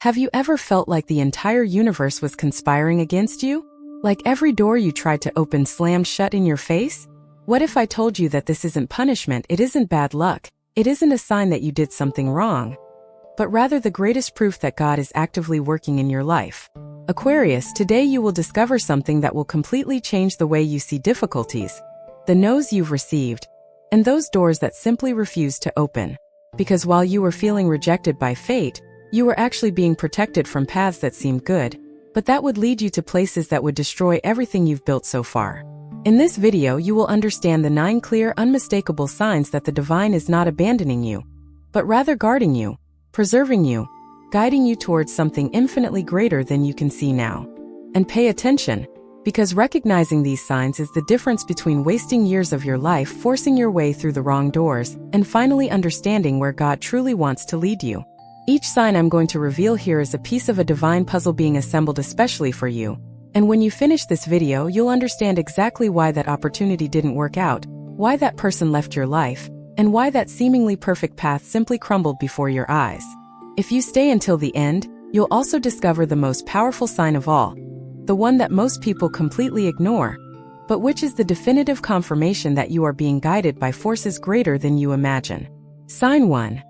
Have you ever felt like the entire universe was conspiring against you? Like every door you tried to open slammed shut in your face? What if I told you that this isn't punishment, it isn't bad luck, it isn't a sign that you did something wrong, but rather the greatest proof that God is actively working in your life? Aquarius, today you will discover something that will completely change the way you see difficulties, the no's you've received, and those doors that simply refuse to open. Because while you were feeling rejected by fate, you were actually being protected from paths that seemed good, but that would lead you to places that would destroy everything you've built so far. In this video, you will understand the 9 clear, unmistakable signs that the divine is not abandoning you, but rather guarding you, preserving you, guiding you towards something infinitely greater than you can see now. And pay attention, because recognizing these signs is the difference between wasting years of your life forcing your way through the wrong doors and finally understanding where God truly wants to lead you. Each sign I'm going to reveal here is a piece of a divine puzzle being assembled especially for you. And when you finish this video, you'll understand exactly why that opportunity didn't work out, why that person left your life, and why that seemingly perfect path simply crumbled before your eyes. If you stay until the end, you'll also discover the most powerful sign of all, the one that most people completely ignore, but which is the definitive confirmation that you are being guided by forces greater than you imagine. Sign 1.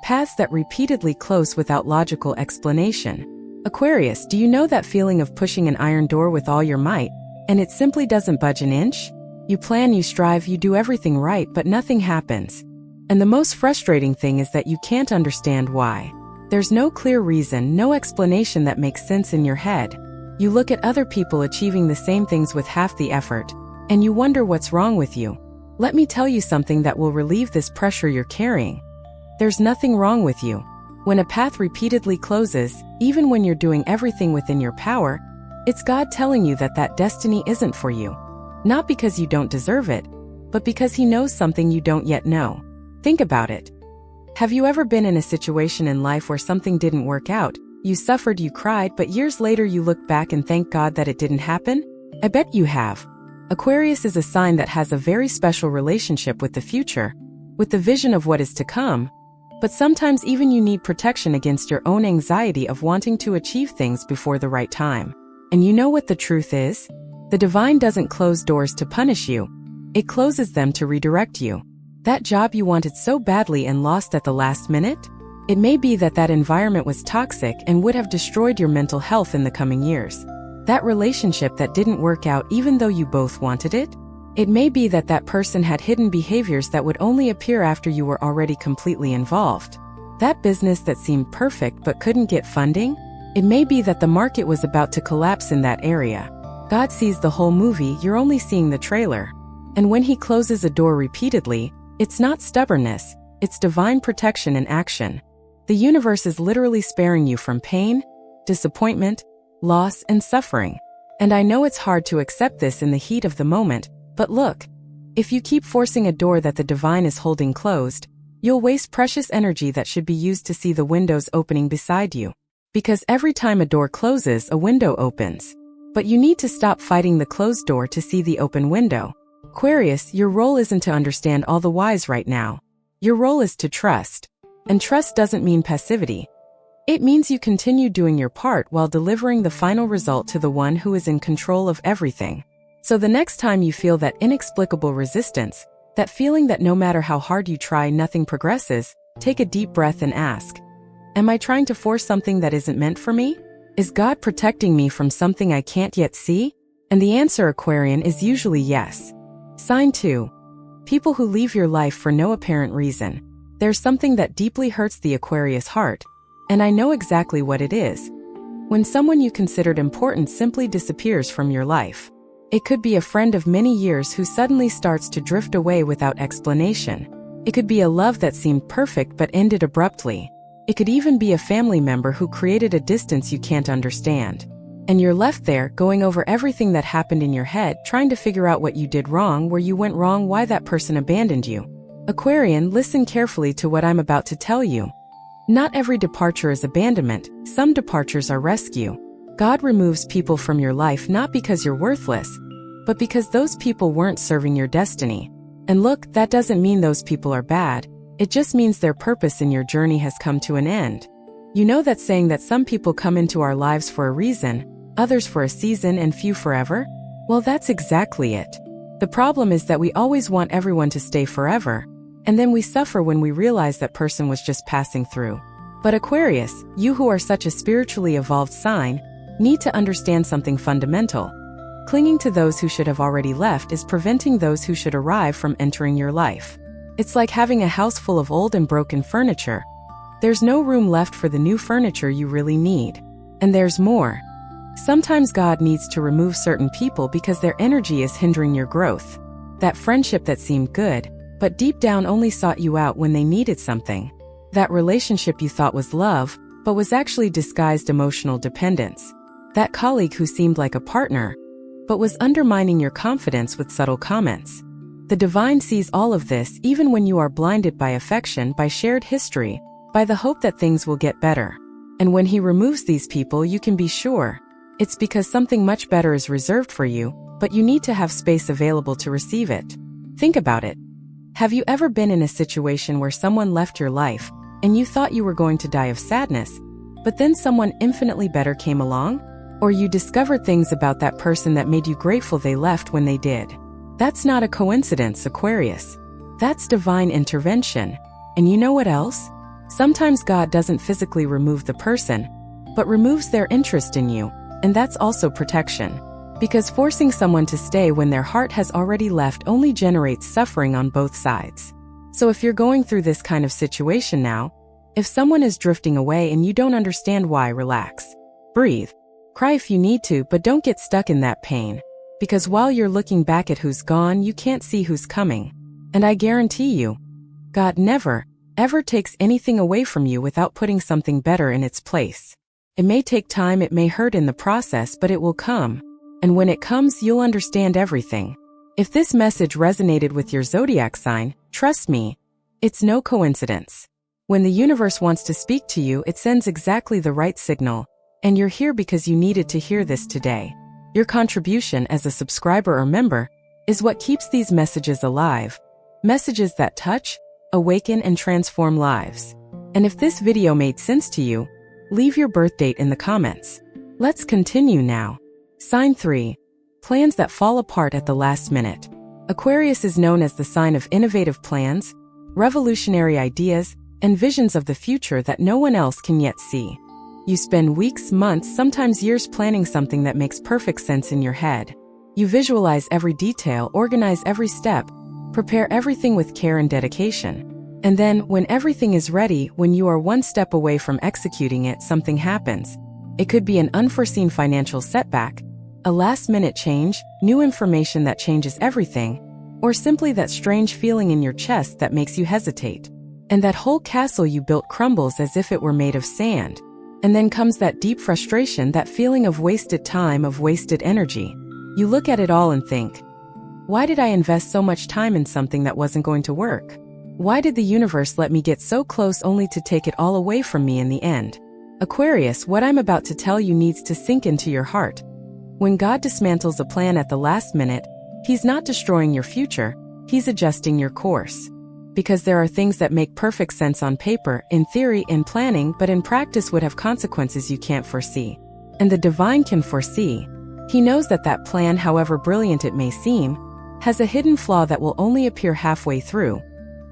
Paths that repeatedly close without logical explanation. Aquarius, do you know that feeling of pushing an iron door with all your might, and it simply doesn't budge an inch? You plan, you strive, you do everything right, but nothing happens. And the most frustrating thing is that you can't understand why. There's no clear reason, no explanation that makes sense in your head. You look at other people achieving the same things with half the effort, and you wonder what's wrong with you. Let me tell you something that will relieve this pressure you're carrying. There's nothing wrong with you. When a path repeatedly closes, even when you're doing everything within your power, it's God telling you that that destiny isn't for you. Not because you don't deserve it, but because He knows something you don't yet know. Think about it. Have you ever been in a situation in life where something didn't work out? You suffered, you cried, but years later you look back and thank God that it didn't happen? I bet you have. Aquarius is a sign that has a very special relationship with the future, with the vision of what is to come. But sometimes even you need protection against your own anxiety of wanting to achieve things before the right time. And you know what the truth is? The divine doesn't close doors to punish you. It closes them to redirect you. That job you wanted so badly and lost at the last minute? It may be that that environment was toxic and would have destroyed your mental health in the coming years. That relationship that didn't work out even though you both wanted it? It may be that that person had hidden behaviors that would only appear after you were already completely involved. That business that seemed perfect but couldn't get funding? It may be that the market was about to collapse in that area. God sees the whole movie, you're only seeing the trailer. And when He closes a door repeatedly, it's not stubbornness, it's divine protection in action. The universe is literally sparing you from pain, disappointment, loss, and suffering. And I know it's hard to accept this in the heat of the moment, but look, if you keep forcing a door that the divine is holding closed, you'll waste precious energy that should be used to see the windows opening beside you. Because every time a door closes, a window opens. But you need to stop fighting the closed door to see the open window. Aquarius, your role isn't to understand all the whys right now. Your role is to trust. And trust doesn't mean passivity. It means you continue doing your part while delivering the final result to the one who is in control of everything. So the next time you feel that inexplicable resistance, that feeling that no matter how hard you try nothing progresses, take a deep breath and ask, am I trying to force something that isn't meant for me? Is God protecting me from something I can't yet see? And the answer, Aquarian, is usually yes. Sign 2. People who leave your life for no apparent reason. There's something that deeply hurts the Aquarius heart, and I know exactly what it is. When someone you considered important simply disappears from your life. It could be a friend of many years who suddenly starts to drift away without explanation. It could be a love that seemed perfect but ended abruptly. It could even be a family member who created a distance you can't understand. And you're left there, going over everything that happened in your head, trying to figure out what you did wrong, where you went wrong, why that person abandoned you. Aquarian, listen carefully to what I'm about to tell you. Not every departure is abandonment, some departures are rescue. God removes people from your life not because you're worthless, but because those people weren't serving your destiny. And look, that doesn't mean those people are bad, it just means their purpose in your journey has come to an end. You know that saying that some people come into our lives for a reason, others for a season, and few forever? Well, that's exactly it. The problem is that we always want everyone to stay forever, and then we suffer when we realize that person was just passing through. But Aquarius, you who are such a spiritually evolved sign, need to understand something fundamental. Clinging to those who should have already left is preventing those who should arrive from entering your life. It's like having a house full of old and broken furniture. There's no room left for the new furniture you really need. And there's more. Sometimes God needs to remove certain people because their energy is hindering your growth. That friendship that seemed good, but deep down only sought you out when they needed something. That relationship you thought was love, but was actually disguised emotional dependence. That colleague who seemed like a partner, but was undermining your confidence with subtle comments. The divine sees all of this even when you are blinded by affection, by shared history, by the hope that things will get better. And when he removes these people, you can be sure it's because something much better is reserved for you, but you need to have space available to receive it. Think about it. Have you ever been in a situation where someone left your life and you thought you were going to die of sadness, but then someone infinitely better came along? Or you discovered things about that person that made you grateful they left when they did? That's not a coincidence, Aquarius. That's divine intervention. And you know what else? Sometimes God doesn't physically remove the person, but removes their interest in you, and that's also protection. Because forcing someone to stay when their heart has already left only generates suffering on both sides. So if you're going through this kind of situation now, if someone is drifting away and you don't understand why, relax. Breathe. Cry if you need to, but don't get stuck in that pain. Because while you're looking back at who's gone, you can't see who's coming. And I guarantee you, God never, ever takes anything away from you without putting something better in its place. It may take time, it may hurt in the process, but it will come. And when it comes, you'll understand everything. If this message resonated with your zodiac sign, trust me, it's no coincidence. When the universe wants to speak to you, it sends exactly the right signal. And you're here because you needed to hear this today. Your contribution as a subscriber or member is what keeps these messages alive. Messages that touch, awaken, and transform lives. And if this video made sense to you, leave your birth date in the comments. Let's continue now. Sign 3. Plans that fall apart at the last minute. Aquarius is known as the sign of innovative plans, revolutionary ideas, and visions of the future that no one else can yet see. You spend weeks, months, sometimes years planning something that makes perfect sense in your head. You visualize every detail, organize every step, prepare everything with care and dedication. And then, when everything is ready, when you are one step away from executing it, something happens. It could be an unforeseen financial setback, a last-minute change, new information that changes everything, or simply that strange feeling in your chest that makes you hesitate. And that whole castle you built crumbles as if it were made of sand. And then comes that deep frustration, that feeling of wasted time, of wasted energy. You look at it all and think, why did I invest so much time in something that wasn't going to work? Why did the universe let me get so close only to take it all away from me in the end? Aquarius, what I'm about to tell you needs to sink into your heart. When God dismantles a plan at the last minute, He's not destroying your future, He's adjusting your course. Because there are things that make perfect sense on paper, in theory, in planning, but in practice would have consequences you can't foresee. And the divine can foresee. He knows that that plan, however brilliant it may seem, has a hidden flaw that will only appear halfway through,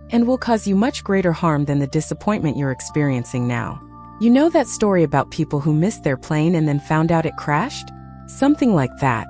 and will cause you much greater harm than the disappointment you're experiencing now. You know that story about people who missed their plane and then found out it crashed? Something like that.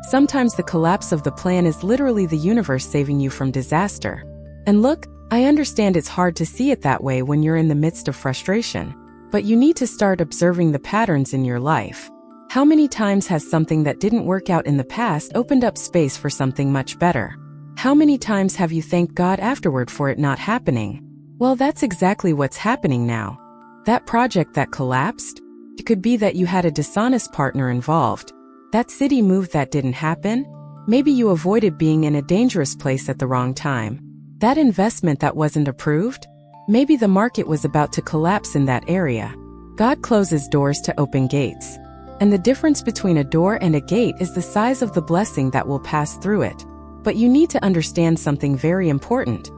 Sometimes the collapse of the plan is literally the universe saving you from disaster. And look, I understand it's hard to see it that way when you're in the midst of frustration, but you need to start observing the patterns in your life. How many times has something that didn't work out in the past opened up space for something much better? How many times have you thanked God afterward for it not happening? Well, that's exactly what's happening now. That project that collapsed? It could be that you had a dishonest partner involved. That city move that didn't happen? Maybe you avoided being in a dangerous place at the wrong time. That investment that wasn't approved? Maybe the market was about to collapse in that area. God closes doors to open gates. And the difference between a door and a gate is the size of the blessing that will pass through it. But you need to understand something very important.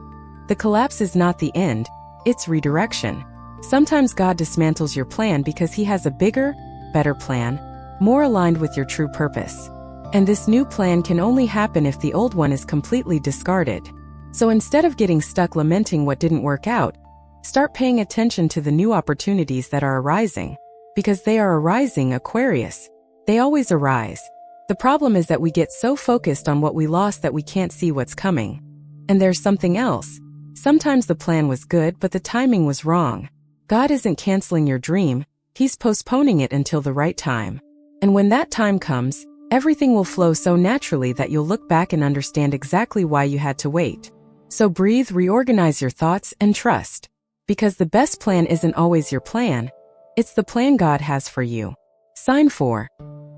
The collapse is not the end, it's redirection. Sometimes God dismantles your plan because He has a bigger, better plan, more aligned with your true purpose. And this new plan can only happen if the old one is completely discarded. So instead of getting stuck lamenting what didn't work out, start paying attention to the new opportunities that are arising. Because they are arising, Aquarius. They always arise. The problem is that we get so focused on what we lost that we can't see what's coming. And there's something else. Sometimes the plan was good, but the timing was wrong. God isn't canceling your dream, He's postponing it until the right time. And when that time comes, everything will flow so naturally that you'll look back and understand exactly why you had to wait. So breathe, reorganize your thoughts, and trust. Because the best plan isn't always your plan. It's the plan God has for you. Sign 4.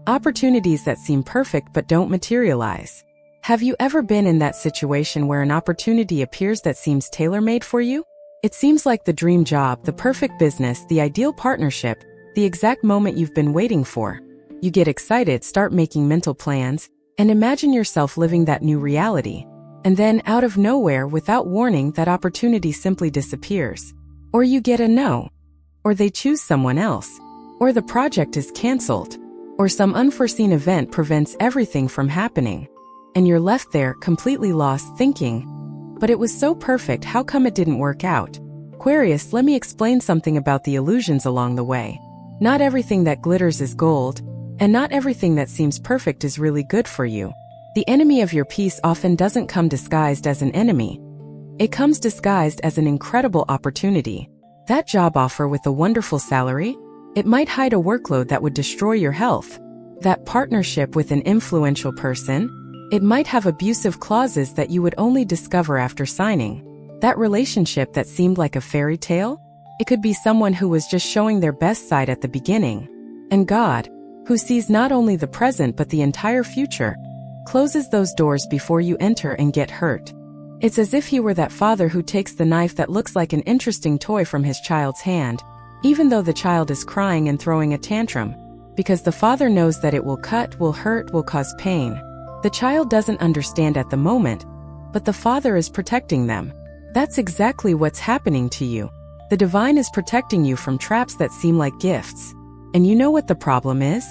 Opportunities that seem perfect but don't materialize. Have you ever been in that situation where an opportunity appears that seems tailor-made for you? It seems like the dream job, the perfect business, the ideal partnership, the exact moment you've been waiting for. You get excited, start making mental plans, and imagine yourself living that new reality. And then, out of nowhere, without warning, that opportunity simply disappears. Or you get a no. Or they choose someone else. Or the project is canceled. Or some unforeseen event prevents everything from happening. And you're left there, completely lost, thinking, but it was so perfect, how come it didn't work out? Aquarius, let me explain something about the illusions along the way. Not everything that glitters is gold, and not everything that seems perfect is really good for you. The enemy of your peace often doesn't come disguised as an enemy. It comes disguised as an incredible opportunity. That job offer with a wonderful salary? It might hide a workload that would destroy your health. That partnership with an influential person? It might have abusive clauses that you would only discover after signing. That relationship that seemed like a fairy tale? It could be someone who was just showing their best side at the beginning. And God, who sees not only the present but the entire future, closes those doors before you enter and get hurt. It's as if He were that father who takes the knife that looks like an interesting toy from his child's hand, even though the child is crying and throwing a tantrum, because the father knows that it will cut, will hurt, will cause pain. The child doesn't understand at the moment, but the Father is protecting them. That's exactly what's happening to you. The divine is protecting you from traps that seem like gifts. And you know what the problem is?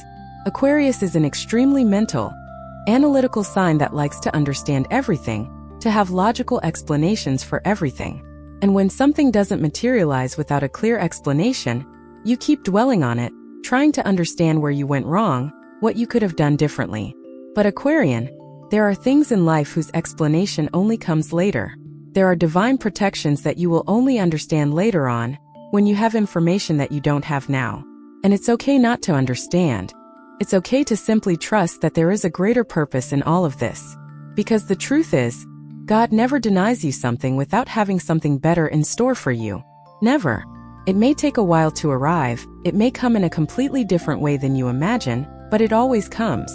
Aquarius is an extremely mental, analytical sign that likes to understand everything, to have logical explanations for everything. And when something doesn't materialize without a clear explanation, you keep dwelling on it, trying to understand where you went wrong, what you could have done differently. But Aquarian, there are things in life whose explanation only comes later. There are divine protections that you will only understand later on, when you have information that you don't have now. And it's okay not to understand. It's okay to simply trust that there is a greater purpose in all of this. Because the truth is, God never denies you something without having something better in store for you. Never. It may take a while to arrive, it may come in a completely different way than you imagine, but it always comes.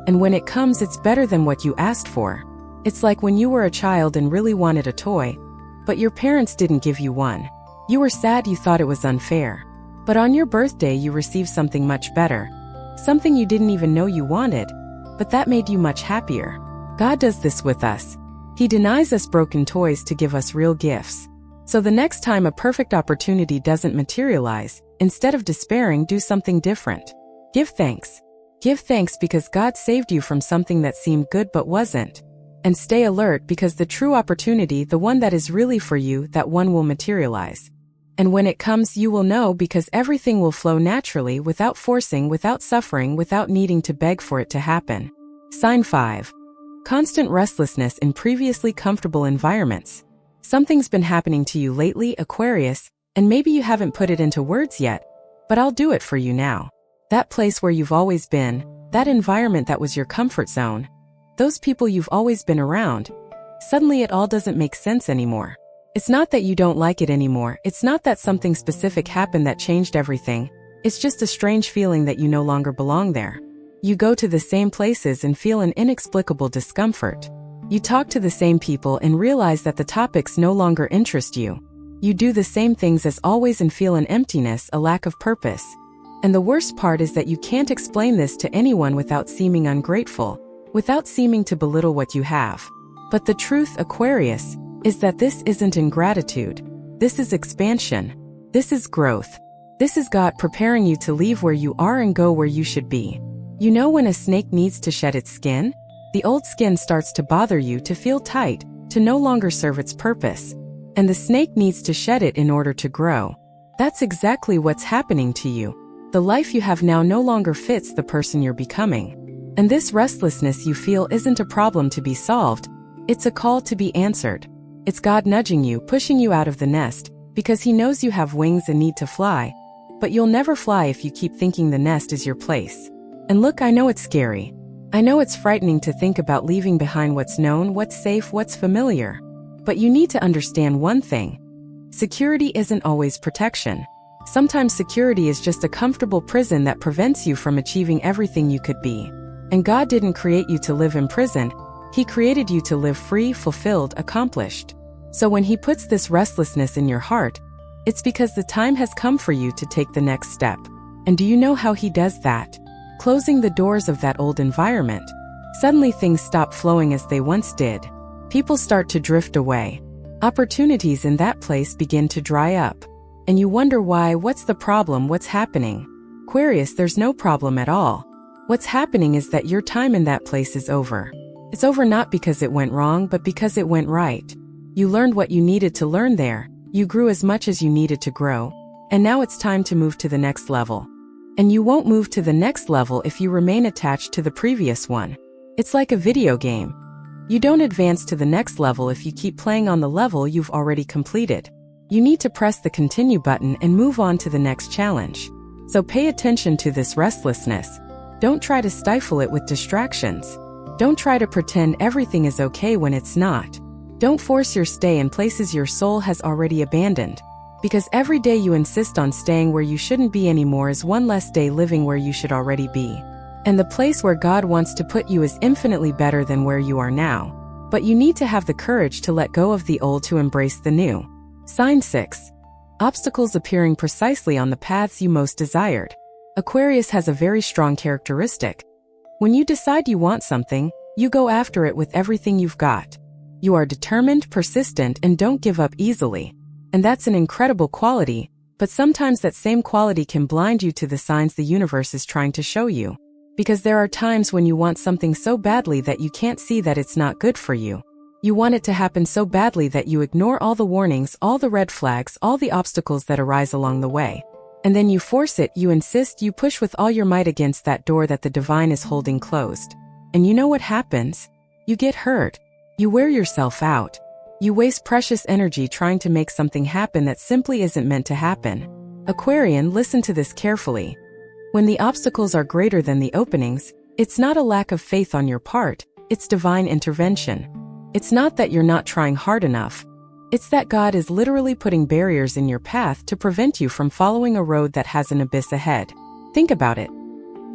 And when it comes, it's better than what you asked for. It's like when you were a child and really wanted a toy, but your parents didn't give you one. You were sad, you thought it was unfair. But on your birthday you received something much better. Something you didn't even know you wanted, but that made you much happier. God does this with us. He denies us broken toys to give us real gifts. So the next time a perfect opportunity doesn't materialize, instead of despairing, do something different. Give thanks. Give thanks because God saved you from something that seemed good but wasn't. And stay alert because the true opportunity, the one that is really for you, that one will materialize. And when it comes, you will know because everything will flow naturally, without forcing, without suffering, without needing to beg for it to happen. Sign 5. Constant restlessness in previously comfortable environments. Something's been happening to you lately, Aquarius, and maybe you haven't put it into words yet, but I'll do it for you now. That place where you've always been, that environment that was your comfort zone, those people you've always been around, suddenly it all doesn't make sense anymore. It's not that you don't like it anymore, it's not that something specific happened that changed everything, it's just a strange feeling that you no longer belong there. You go to the same places and feel an inexplicable discomfort. You talk to the same people and realize that the topics no longer interest you. You do the same things as always and feel an emptiness, a lack of purpose. And the worst part is that you can't explain this to anyone without seeming ungrateful, without seeming to belittle what you have. But the truth, Aquarius, is that this isn't ingratitude. This is expansion. This is growth. This is God preparing you to leave where you are and go where you should be. You know when a snake needs to shed its skin? The old skin starts to bother you, to feel tight, to no longer serve its purpose. And the snake needs to shed it in order to grow. That's exactly what's happening to you. The life you have now no longer fits the person you're becoming. And this restlessness you feel isn't a problem to be solved. It's a call to be answered. It's God nudging you, pushing you out of the nest, because He knows you have wings and need to fly. But you'll never fly if you keep thinking the nest is your place. And look, I know it's scary. I know it's frightening to think about leaving behind what's known, what's safe, what's familiar. But you need to understand one thing. Security isn't always protection. Sometimes security is just a comfortable prison that prevents you from achieving everything you could be. And God didn't create you to live in prison. He created you to live free, fulfilled, accomplished. So when He puts this restlessness in your heart, it's because the time has come for you to take the next step. And do you know how He does that? Closing the doors of that old environment. Suddenly things stop flowing as they once did. People start to drift away. Opportunities in that place begin to dry up. And you wonder why. What's the problem? What's happening? Aquarius, there's no problem at all. What's happening is that your time in that place is over. It's over not because it went wrong, but because it went right. You learned what you needed to learn there. You grew as much as you needed to grow. And now it's time to move to the next level. And you won't move to the next level if you remain attached to the previous one. It's like a video game. You don't advance to the next level if you keep playing on the level you've already completed. You need to press the continue button and move on to the next challenge. So pay attention to this restlessness. Don't try to stifle it with distractions. Don't try to pretend everything is okay when it's not. Don't force your stay in places your soul has already abandoned. Because every day you insist on staying where you shouldn't be anymore is one less day living where you should already be. And the place where God wants to put you is infinitely better than where you are now. But you need to have the courage to let go of the old to embrace the new. Sign 6. Obstacles appearing precisely on the paths you most desired. Aquarius has a very strong characteristic. When you decide you want something, you go after it with everything you've got. You are determined, persistent, and don't give up easily. And that's an incredible quality, but sometimes that same quality can blind you to the signs the universe is trying to show you. Because there are times when you want something so badly that you can't see that it's not good for you. You want it to happen so badly that you ignore all the warnings, all the red flags, all the obstacles that arise along the way. And then you force it, you insist, you push with all your might against that door that the divine is holding closed. And you know what happens? You get hurt. You wear yourself out. You waste precious energy trying to make something happen that simply isn't meant to happen. Aquarian, listen to this carefully. When the obstacles are greater than the openings, it's not a lack of faith on your part, it's divine intervention. It's not that you're not trying hard enough. It's that God is literally putting barriers in your path to prevent you from following a road that has an abyss ahead. Think about it.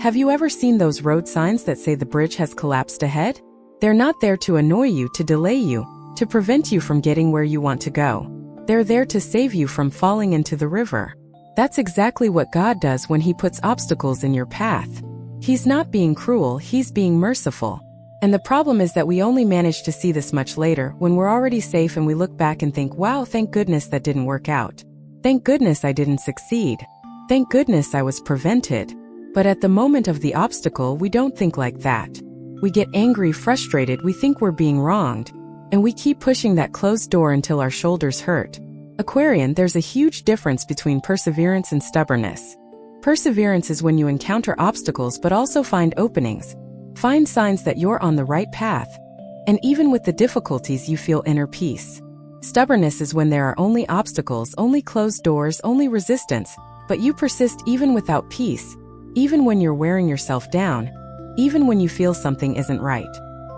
Have you ever seen those road signs that say the bridge has collapsed ahead? They're not there to annoy you, to delay you, to prevent you from getting where you want to go. They're there to save you from falling into the river. That's exactly what God does when He puts obstacles in your path. He's not being cruel, He's being merciful. And the problem is that we only manage to see this much later, when we're already safe and we look back and think, wow, thank goodness that didn't work out. Thank goodness I didn't succeed. Thank goodness I was prevented. But at the moment of the obstacle, we don't think like that. We get angry, frustrated, we think we're being wronged. And we keep pushing that closed door until our shoulders hurt. Aquarian, there's a huge difference between perseverance and stubbornness. Perseverance is when you encounter obstacles but also find openings. Find signs that you're on the right path. And even with the difficulties, you feel inner peace. Stubbornness is when there are only obstacles, only closed doors, only resistance, but you persist even without peace, even when you're wearing yourself down, even when you feel something isn't right.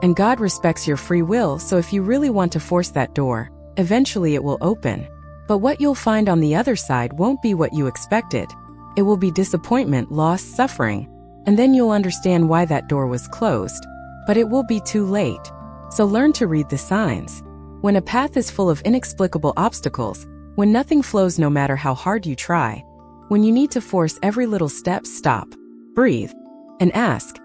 And God respects your free will, so if you really want to force that door, eventually it will open. But what you'll find on the other side won't be what you expected. It will be disappointment, loss, suffering. And then you'll understand why that door was closed. But it will be too late. So learn to read the signs. When a path is full of inexplicable obstacles, when nothing flows no matter how hard you try, when you need to force every little step, stop, breathe, and ask,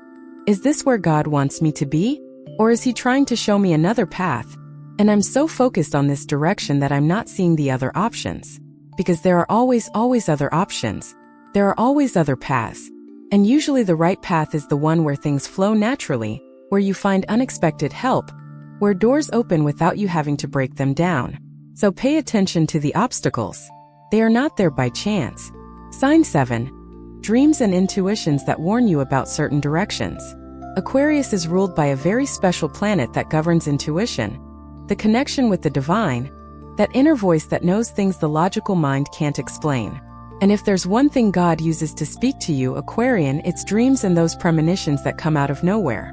is this where God wants me to be? Or is He trying to show me another path? And I'm so focused on this direction that I'm not seeing the other options. because there are always other options. There are always other paths. And usually the right path is the one where things flow naturally, where you find unexpected help, where doors open without you having to break them down. So pay attention to the obstacles. They are not there by chance. Sign 7. Dreams and intuitions that warn you about certain directions. Aquarius is ruled by a very special planet that governs intuition, the connection with the divine, that inner voice that knows things the logical mind can't explain. And if there's one thing God uses to speak to you, Aquarian, it's dreams and those premonitions that come out of nowhere.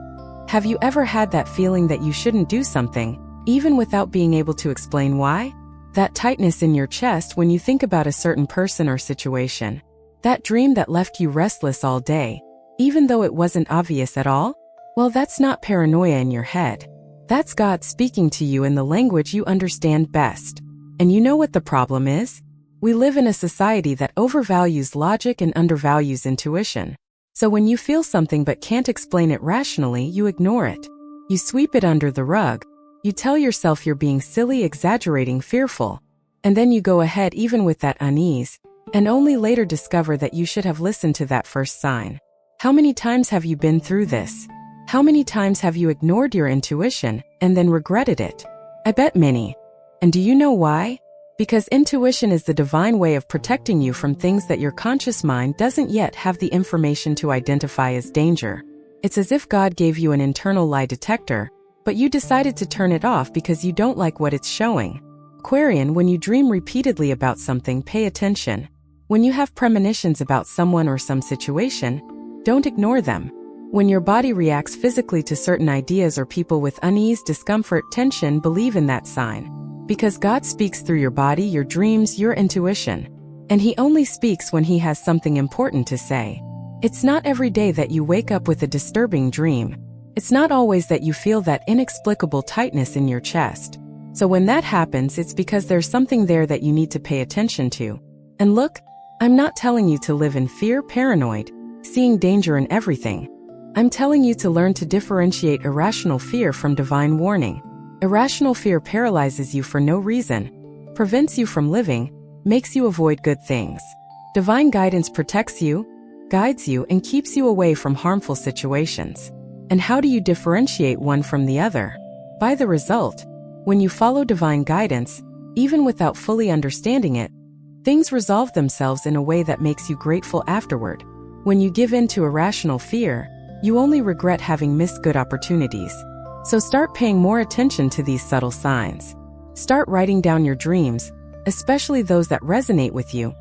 Have you ever had that feeling that you shouldn't do something, even without being able to explain why? That tightness in your chest when you think about a certain person or situation. That dream that left you restless all day, even though it wasn't obvious at all? Well, that's not paranoia in your head. That's God speaking to you in the language you understand best. And you know what the problem is? We live in a society that overvalues logic and undervalues intuition. So when you feel something but can't explain it rationally, you ignore it. You sweep it under the rug. You tell yourself you're being silly, exaggerating, fearful. And then you go ahead even with that unease, and only later discover that you should have listened to that first sign. How many times have you been through this? How many times have you ignored your intuition and then regretted it? I bet many. And do you know why? Because intuition is the divine way of protecting you from things that your conscious mind doesn't yet have the information to identify as danger. It's as if God gave you an internal lie detector, but you decided to turn it off because you don't like what it's showing. Aquarian, when you dream repeatedly about something, pay attention. When you have premonitions about someone or some situation, don't ignore them. When your body reacts physically to certain ideas or people with unease, discomfort, tension, believe in that sign. Because God speaks through your body, your dreams, your intuition. And He only speaks when He has something important to say. It's not every day that you wake up with a disturbing dream. It's not always that you feel that inexplicable tightness in your chest. So when that happens, it's because there's something there that you need to pay attention to. And look, I'm not telling you to live in fear, paranoid, seeing danger in everything. I'm telling you to learn to differentiate irrational fear from divine warning. Irrational fear paralyzes you for no reason, prevents you from living, makes you avoid good things. Divine guidance protects you, guides you, and keeps you away from harmful situations. And how do you differentiate one from the other? By the result. When you follow divine guidance, even without fully understanding it, things resolve themselves in a way that makes you grateful afterward. When you give in to irrational fear, you only regret having missed good opportunities. So start paying more attention to these subtle signs. Start writing down your dreams, especially those that resonate with you,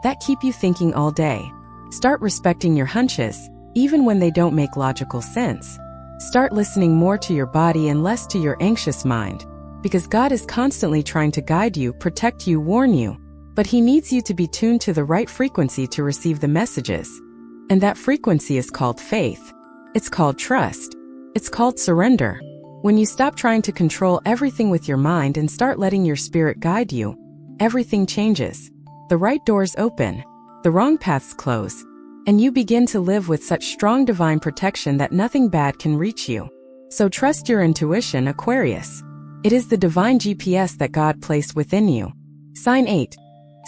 that keep you thinking all day. Start respecting your hunches, even when they don't make logical sense. Start listening more to your body and less to your anxious mind, because God is constantly trying to guide you, protect you, warn you. But He needs you to be tuned to the right frequency to receive the messages. And that frequency is called faith. It's called trust. It's called surrender. When you stop trying to control everything with your mind and start letting your spirit guide you, everything changes. The right doors open, the wrong paths close, and you begin to live with such strong divine protection that nothing bad can reach you. So trust your intuition, Aquarius. It is the divine GPS that God placed within you. Sign 8.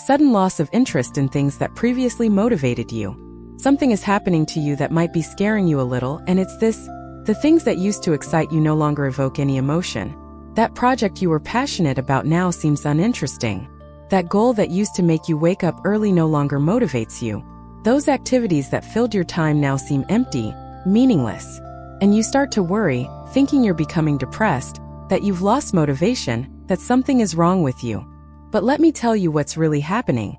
Sudden loss of interest in things that previously motivated you. Something is happening to you that might be scaring you a little, and it's this: the things that used to excite you no longer evoke any emotion. That project you were passionate about now seems uninteresting. That goal that used to make you wake up early no longer motivates you. Those activities that filled your time now seem empty, meaningless. And you start to worry, thinking you're becoming depressed, that you've lost motivation, that something is wrong with you. But let me tell you what's really happening.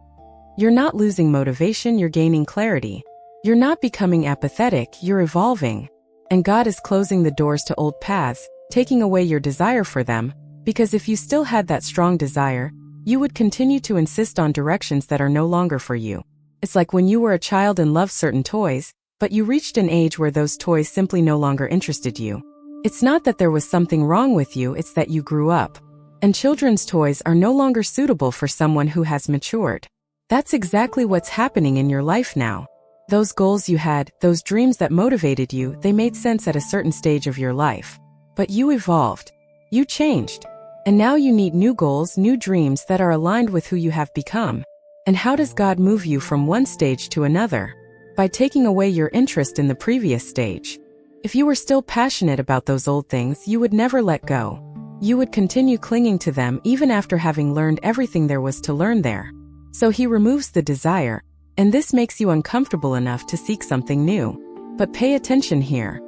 You're not losing motivation, you're gaining clarity. You're not becoming apathetic, you're evolving. And God is closing the doors to old paths, taking away your desire for them, because if you still had that strong desire, you would continue to insist on directions that are no longer for you. It's like when you were a child and loved certain toys, but you reached an age where those toys simply no longer interested you. It's not that there was something wrong with you, it's that you grew up. And children's toys are no longer suitable for someone who has matured. That's exactly what's happening in your life now. Those goals you had, those dreams that motivated you, they made sense at a certain stage of your life. But you evolved. You changed. And now you need new goals, new dreams that are aligned with who you have become. And how does God move you from one stage to another? By taking away your interest in the previous stage. If you were still passionate about those old things, you would never let go. You would continue clinging to them even after having learned everything there was to learn there. So he removes the desire, and this makes you uncomfortable enough to seek something new. But pay attention here.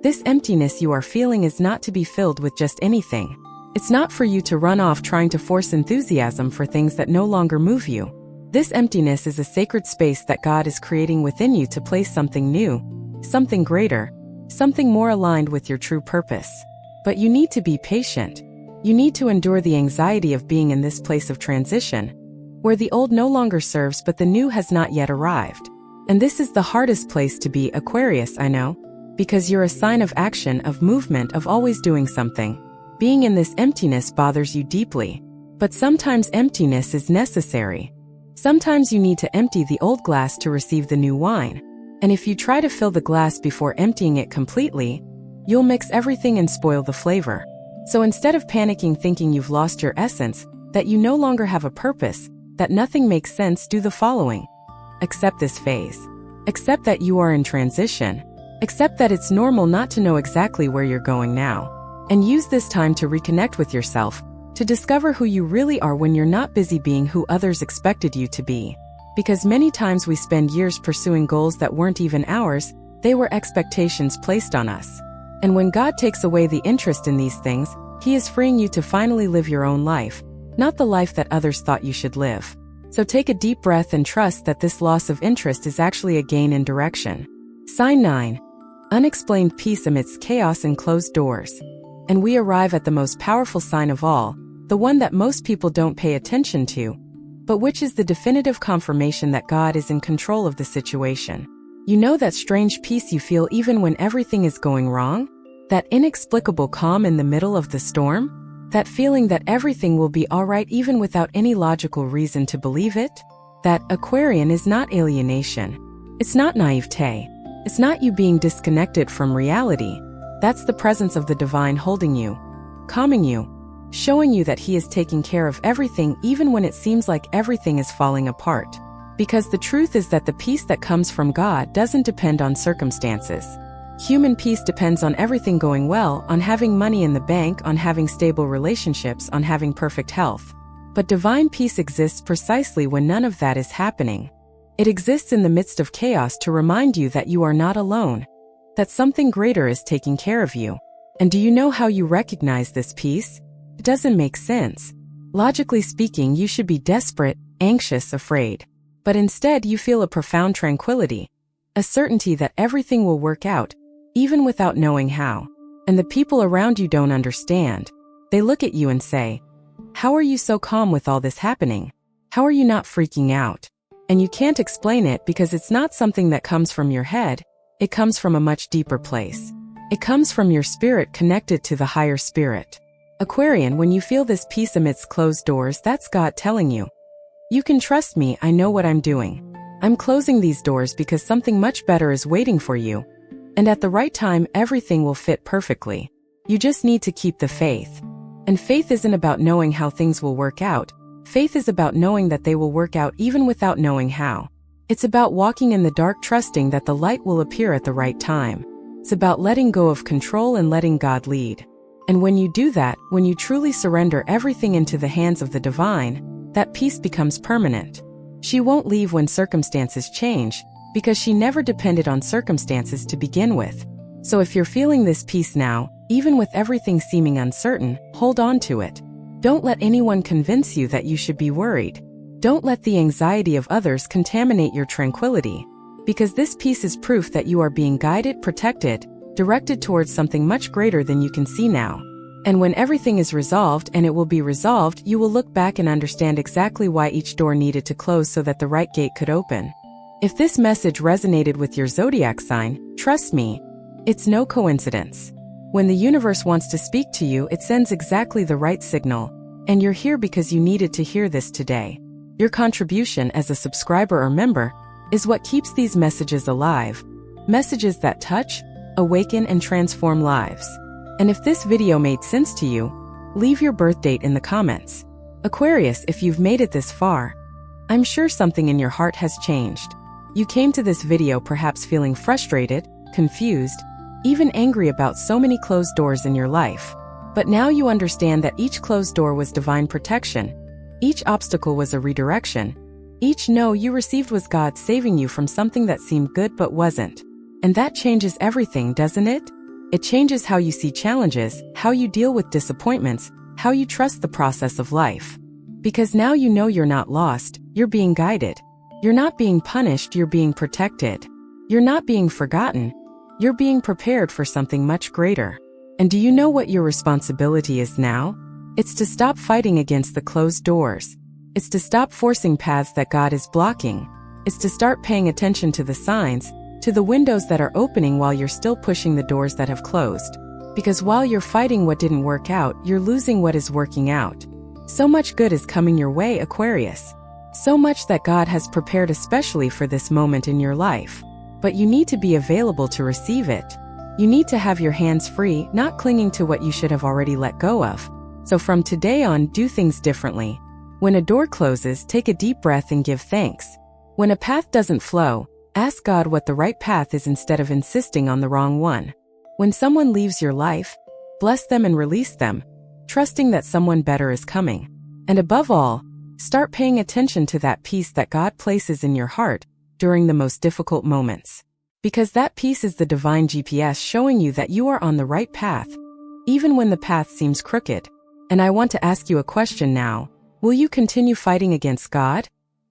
This emptiness you are feeling is not to be filled with just anything. It's not for you to run off trying to force enthusiasm for things that no longer move you. This emptiness is a sacred space that God is creating within you to place something new, something greater, something more aligned with your true purpose. But you need to be patient. You need to endure the anxiety of being in this place of transition, where the old no longer serves but the new has not yet arrived. And this is the hardest place to be, Aquarius, I know, because you're a sign of action, of movement, of always doing something. Being in this emptiness bothers you deeply. But sometimes emptiness is necessary. Sometimes you need to empty the old glass to receive the new wine. And if you try to fill the glass before emptying it completely, you'll mix everything and spoil the flavor. So instead of panicking thinking you've lost your essence, that you no longer have a purpose, that nothing makes sense, do the following. Accept this phase. Accept that you are in transition. Accept that it's normal not to know exactly where you're going now. And use this time to reconnect with yourself, to discover who you really are when you're not busy being who others expected you to be. Because many times we spend years pursuing goals that weren't even ours, they were expectations placed on us. And when God takes away the interest in these things, He is freeing you to finally live your own life, not the life that others thought you should live. So take a deep breath and trust that this loss of interest is actually a gain in direction. Sign 9. Unexplained peace amidst chaos and closed doors. And we arrive at the most powerful sign of all, the one that most people don't pay attention to, but which is the definitive confirmation that God is in control of the situation. You know that strange peace you feel even when everything is going wrong? That inexplicable calm in the middle of the storm? That feeling that everything will be alright even without any logical reason to believe it? That, Aquarian, is not alienation. It's not naivete. It's not you being disconnected from reality. That's the presence of the divine holding you, calming you, showing you that He is taking care of everything even when it seems like everything is falling apart. Because the truth is that the peace that comes from God doesn't depend on circumstances. Human peace depends on everything going well, on having money in the bank, on having stable relationships, on having perfect health. But divine peace exists precisely when none of that is happening. It exists in the midst of chaos to remind you that you are not alone, that something greater is taking care of you. And do you know how you recognize this peace? It doesn't make sense. Logically speaking, you should be desperate, anxious, afraid. But instead you feel a profound tranquility, a certainty that everything will work out, even without knowing how. And the people around you don't understand. They look at you and say, "How are you so calm with all this happening? How are you not freaking out?" And you can't explain it because it's not something that comes from your head, it comes from a much deeper place. It comes from your spirit connected to the higher spirit. Aquarian, when you feel this peace amidst closed doors, that's God telling you, "You can trust me, I know what I'm doing. I'm closing these doors because something much better is waiting for you. And at the right time, everything will fit perfectly. You just need to keep the faith." And faith isn't about knowing how things will work out. Faith is about knowing that they will work out even without knowing how. It's about walking in the dark, trusting that the light will appear at the right time. It's about letting go of control and letting God lead. And when you do that, when you truly surrender everything into the hands of the divine, that peace becomes permanent. She won't leave when circumstances change, because she never depended on circumstances to begin with. So if you're feeling this peace now, even with everything seeming uncertain, hold on to it. Don't let anyone convince you that you should be worried. Don't let the anxiety of others contaminate your tranquility, because this peace is proof that you are being guided, protected, directed towards something much greater than you can see now. And when everything is resolved, and it will be resolved, you will look back and understand exactly why each door needed to close so that the right gate could open. If this message resonated with your zodiac sign, trust me, it's no coincidence. When the universe wants to speak to you, it sends exactly the right signal, and you're here because you needed to hear this today. Your contribution as a subscriber or member is what keeps these messages alive. Messages that touch, awaken, and transform lives. And if this video made sense to you, leave your birth date in the comments. Aquarius, if you've made it this far, I'm sure something in your heart has changed. You came to this video perhaps feeling frustrated, confused, even angry about so many closed doors in your life. But now you understand that each closed door was divine protection. Each obstacle was a redirection. Each no you received was God saving you from something that seemed good but wasn't. And that changes everything, doesn't it? It changes how you see challenges, how you deal with disappointments, how you trust the process of life. Because now you know you're not lost, you're being guided. You're not being punished, you're being protected. You're not being forgotten, you're being prepared for something much greater. And do you know what your responsibility is now? It's to stop fighting against the closed doors. It's to stop forcing paths that God is blocking. It's to start paying attention to the signs, to the windows that are opening while you're still pushing the doors that have closed. Because while you're fighting what didn't work out, you're losing what is working out. So much good is coming your way, Aquarius. So much that God has prepared especially for this moment in your life. But you need to be available to receive it. You need to have your hands free, not clinging to what you should have already let go of. So from today on, do things differently. When a door closes, take a deep breath and give thanks. When a path doesn't flow, ask God what the right path is instead of insisting on the wrong one. When someone leaves your life, bless them and release them, trusting that someone better is coming. And above all, start paying attention to that peace that God places in your heart during the most difficult moments. Because that peace is the divine GPS showing you that you are on the right path, even when the path seems crooked. And I want to ask you a question now. Will you continue fighting against God?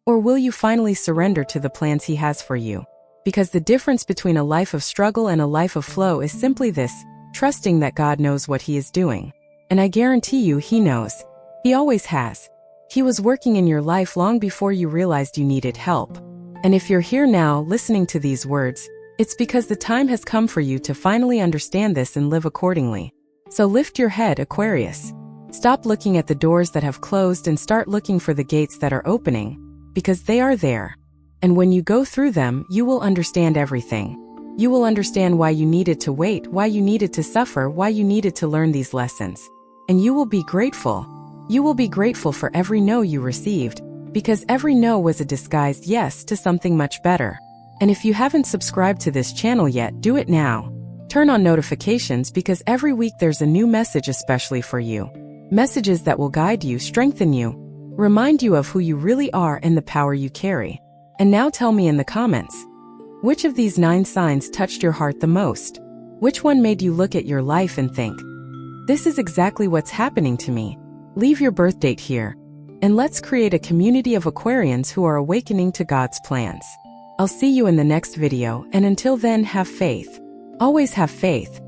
Or will you finally surrender to the plans He has for you? Because the difference between a life of struggle and a life of flow is simply this: trusting that God knows what He is doing. And I guarantee you He knows. He always has. He was working in your life long before you realized you needed help. And if you're here now listening to these words, it's because the time has come for you to finally understand this and live accordingly. So lift your head, Aquarius. Stop looking at the doors that have closed and start looking for the gates that are opening, because they are there. And when you go through them, you will understand everything. You will understand why you needed to wait, why you needed to suffer, why you needed to learn these lessons. And you will be grateful. You will be grateful for every no you received, because every no was a disguised yes to something much better. And if you haven't subscribed to this channel yet, do it now. Turn on notifications because every week there's a new message especially for you. Messages that will guide you, strengthen you, remind you of who you really are and the power you carry. And now tell me in the comments, which of these 9 signs touched your heart the most? Which one made you look at your life and think, this is exactly what's happening to me? Leave your birth date here, and let's create a community of Aquarians who are awakening to God's plans. I'll see you in the next video, and until then, have faith. Always have faith.